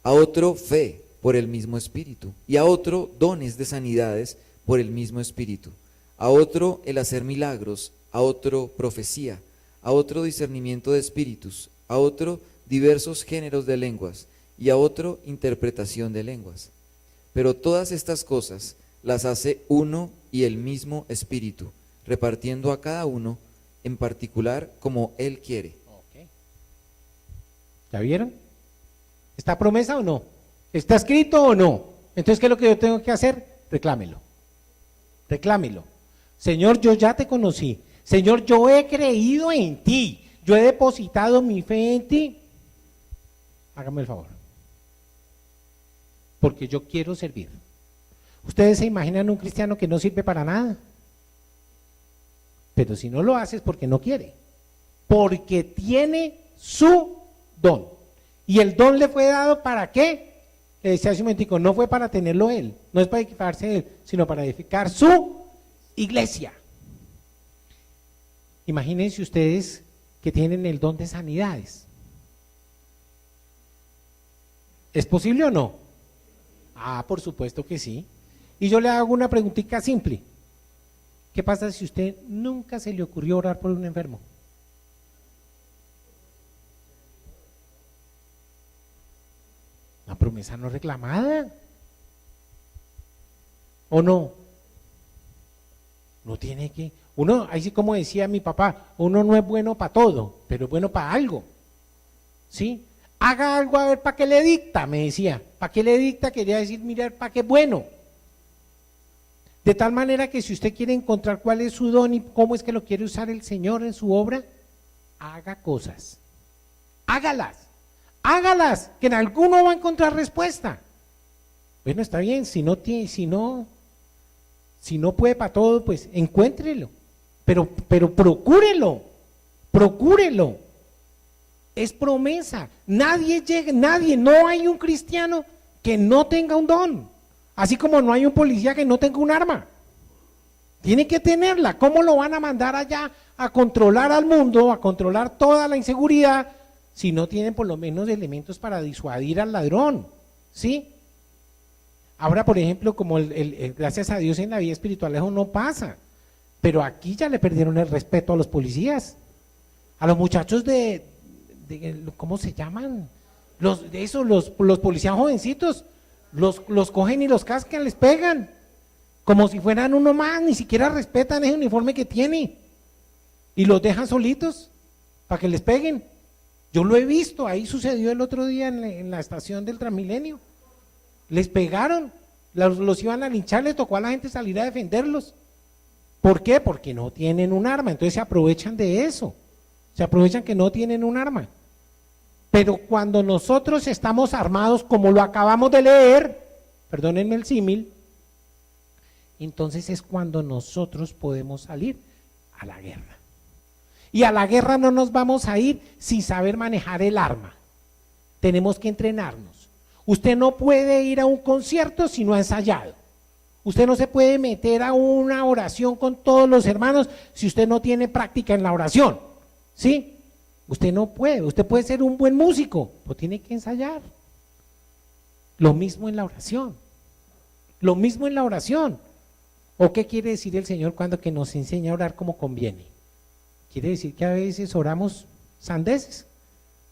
a otro fe por el mismo Espíritu, y a otro dones de sanidades por el mismo Espíritu, a otro el hacer milagros, a otro profecía, a otro discernimiento de espíritus, a otro diversos géneros de lenguas, y a otro interpretación de lenguas. Pero todas estas cosas las hace uno y el mismo Espíritu, repartiendo a cada uno en particular como Él quiere. Okay. ¿Ya vieron? ¿Está promesa o no? ¿Está escrito o no? Entonces, ¿qué es lo que yo tengo que hacer? Reclámelo. Reclámelo. Señor, yo ya te conocí. Señor, yo he creído en ti. Yo he depositado mi fe en ti. Hágame el favor. Porque yo quiero servir. Ustedes se imaginan un cristiano que no sirve para nada. Pero si no lo hace es porque no quiere. Porque tiene su don. ¿Y el don le fue dado para qué? Le decía hace un momentico, no fue para tenerlo él, no es para edificarse él, sino para edificar su iglesia. Imagínense ustedes que tienen el don de sanidades. ¿Es posible o no? Ah, por supuesto que sí. Y yo le hago una preguntita simple. ¿Qué pasa si usted nunca se le ocurrió orar por un enfermo? Una promesa no reclamada. ¿O no? No tiene que. Uno, así como decía mi papá, uno no es bueno para todo, pero es bueno para algo. ¿Sí? Haga algo a ver para qué le dicta, me decía. ¿Para qué le dicta? Quería decir, mirar para qué es bueno. De tal manera que si usted quiere encontrar cuál es su don y cómo es que lo quiere usar el Señor en su obra, haga cosas. Hágalas. Hágalas, que en alguno va a encontrar respuesta. Bueno, está bien, si no puede para todo, pues encuéntrelo, pero procúrelo, es promesa, nadie llega, no hay un cristiano que no tenga un don, así como no hay un policía que no tenga un arma, tiene que tenerla. ¿Cómo lo van a mandar allá a controlar al mundo, a controlar toda la inseguridad, si no tienen por lo menos elementos para disuadir al ladrón? ¿Sí? Ahora, por ejemplo, como gracias a Dios en la vida espiritual eso no pasa, pero aquí ya le perdieron el respeto a los policías, a los muchachos de ¿cómo se llaman? Los policías jovencitos, los cogen y los cascan, les pegan, como si fueran uno más, ni siquiera respetan ese uniforme que tiene, y los dejan solitos para que les peguen. Yo lo he visto, ahí sucedió el otro día en la estación del Transmilenio. Les pegaron, los iban a linchar, le tocó a la gente salir a defenderlos. ¿Por qué? Porque no tienen un arma, entonces se aprovechan de eso, se aprovechan que no tienen un arma. Pero cuando nosotros estamos armados, como lo acabamos de leer, perdónenme el símil, entonces es cuando nosotros podemos salir a la guerra. Y a la guerra no nos vamos a ir sin saber manejar el arma, tenemos que entrenarnos. Usted no puede ir a un concierto si no ha ensayado. Usted no se puede meter a una oración con todos los hermanos si usted no tiene práctica en la oración. ¿Sí? Usted no puede. Usted puede ser un buen músico, pero tiene que ensayar. Lo mismo en la oración. Lo mismo en la oración. ¿O qué quiere decir el Señor cuando que nos enseña a orar como conviene? Quiere decir que a veces oramos sandeces,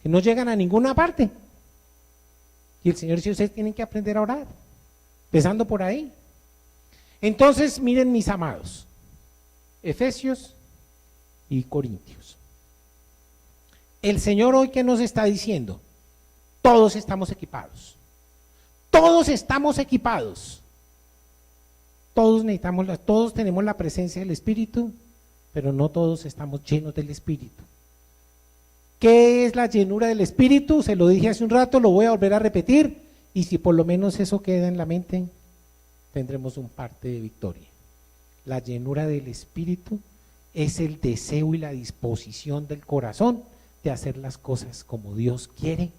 que no llegan a ninguna parte. Y el Señor dice, ustedes tienen que aprender a orar, empezando por ahí. Entonces, miren mis amados, Efesios y Corintios. El Señor hoy, ¿qué nos está diciendo? Todos estamos equipados. Todos estamos equipados. Todos necesitamos, todos tenemos la presencia del Espíritu, pero no todos estamos llenos del Espíritu. ¿Qué es la llenura del Espíritu? Se lo dije hace un rato, lo voy a volver a repetir, y si por lo menos eso queda en la mente, tendremos un parte de victoria. La llenura del Espíritu es el deseo y la disposición del corazón de hacer las cosas como Dios quiere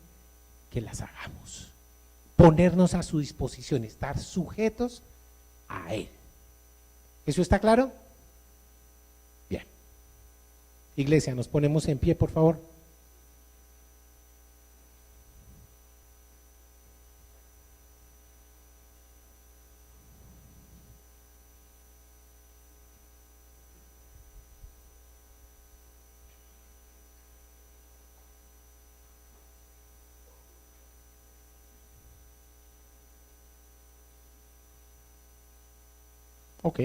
que las hagamos. Ponernos a su disposición, estar sujetos a Él. ¿Eso está claro? Bien. Iglesia, nos ponemos en pie, por favor. Ok,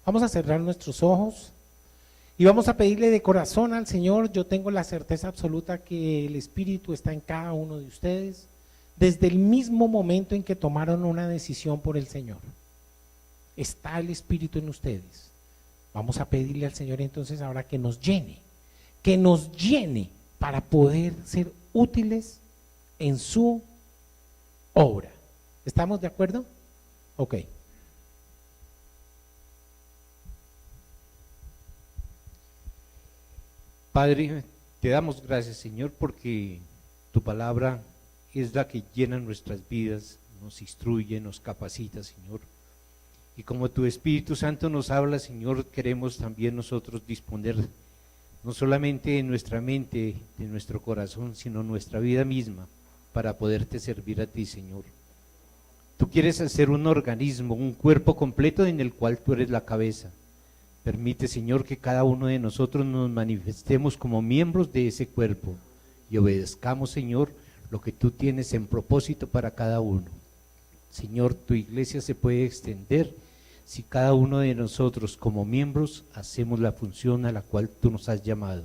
vamos a cerrar nuestros ojos y vamos a pedirle de corazón al Señor. Yo tengo la certeza absoluta que el Espíritu está en cada uno de ustedes desde el mismo momento en que tomaron una decisión por el Señor. Está el Espíritu en ustedes. Vamos a pedirle al Señor entonces ahora que nos llene para poder ser útiles en su obra. ¿Estamos de acuerdo? Ok. Padre, te damos gracias, Señor, porque tu palabra es la que llena nuestras vidas, nos instruye, nos capacita, Señor. Y como tu Espíritu Santo nos habla, Señor, queremos también nosotros disponer no solamente de nuestra mente, de nuestro corazón, sino nuestra vida misma para poderte servir a ti, Señor. Tú quieres hacer un organismo, un cuerpo completo en el cual tú eres la cabeza. Permite, Señor, que cada uno de nosotros nos manifestemos como miembros de ese cuerpo y obedezcamos, Señor, lo que tú tienes en propósito para cada uno. Señor, tu iglesia se puede extender si cada uno de nosotros como miembros hacemos la función a la cual tú nos has llamado.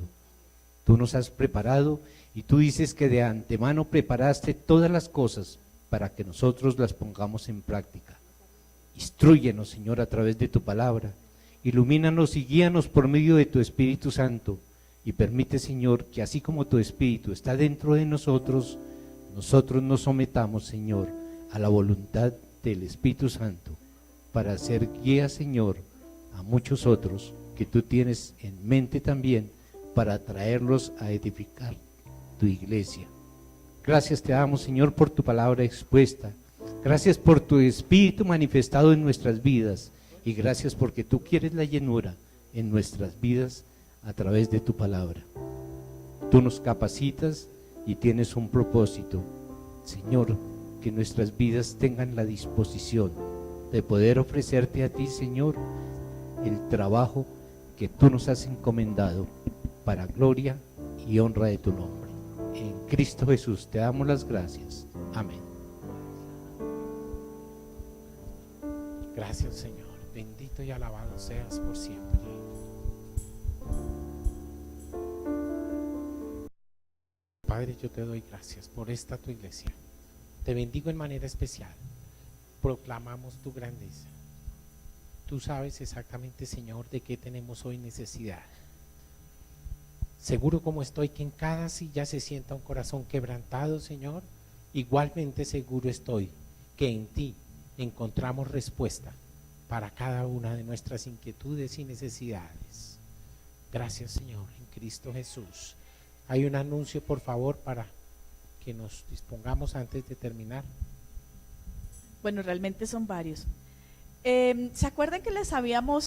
Tú nos has preparado y tú dices que de antemano preparaste todas las cosas para que nosotros las pongamos en práctica. Instrúyenos, Señor, a través de tu palabra. Ilumínanos y guíanos por medio de tu Espíritu Santo y permite, Señor, que así como tu Espíritu está dentro de nosotros, nosotros nos sometamos, Señor, a la voluntad del Espíritu Santo para ser guía, Señor, a muchos otros que tú tienes en mente también para traerlos a edificar tu iglesia. Gracias te damos, Señor, por tu palabra expuesta. Gracias por tu Espíritu manifestado en nuestras vidas. Y gracias porque tú quieres la llenura en nuestras vidas a través de tu palabra. Tú nos capacitas y tienes un propósito. Señor, que nuestras vidas tengan la disposición de poder ofrecerte a ti, Señor, el trabajo que tú nos has encomendado para gloria y honra de tu nombre. En Cristo Jesús te damos las gracias. Amén. Gracias, Señor. Bendito y alabado seas por siempre. Padre, yo te doy gracias por esta tu iglesia. Te bendigo en manera especial. Proclamamos tu grandeza. Tú sabes exactamente, Señor, de qué tenemos hoy necesidad. Seguro como estoy que en cada silla se sienta un corazón quebrantado, Señor, igualmente seguro estoy que en ti encontramos respuesta para cada una de nuestras inquietudes y necesidades. Gracias, Señor, en Cristo Jesús. Hay un anuncio, por favor, para que nos dispongamos antes de terminar. Bueno, realmente son varios. ¿Se acuerdan que les habíamos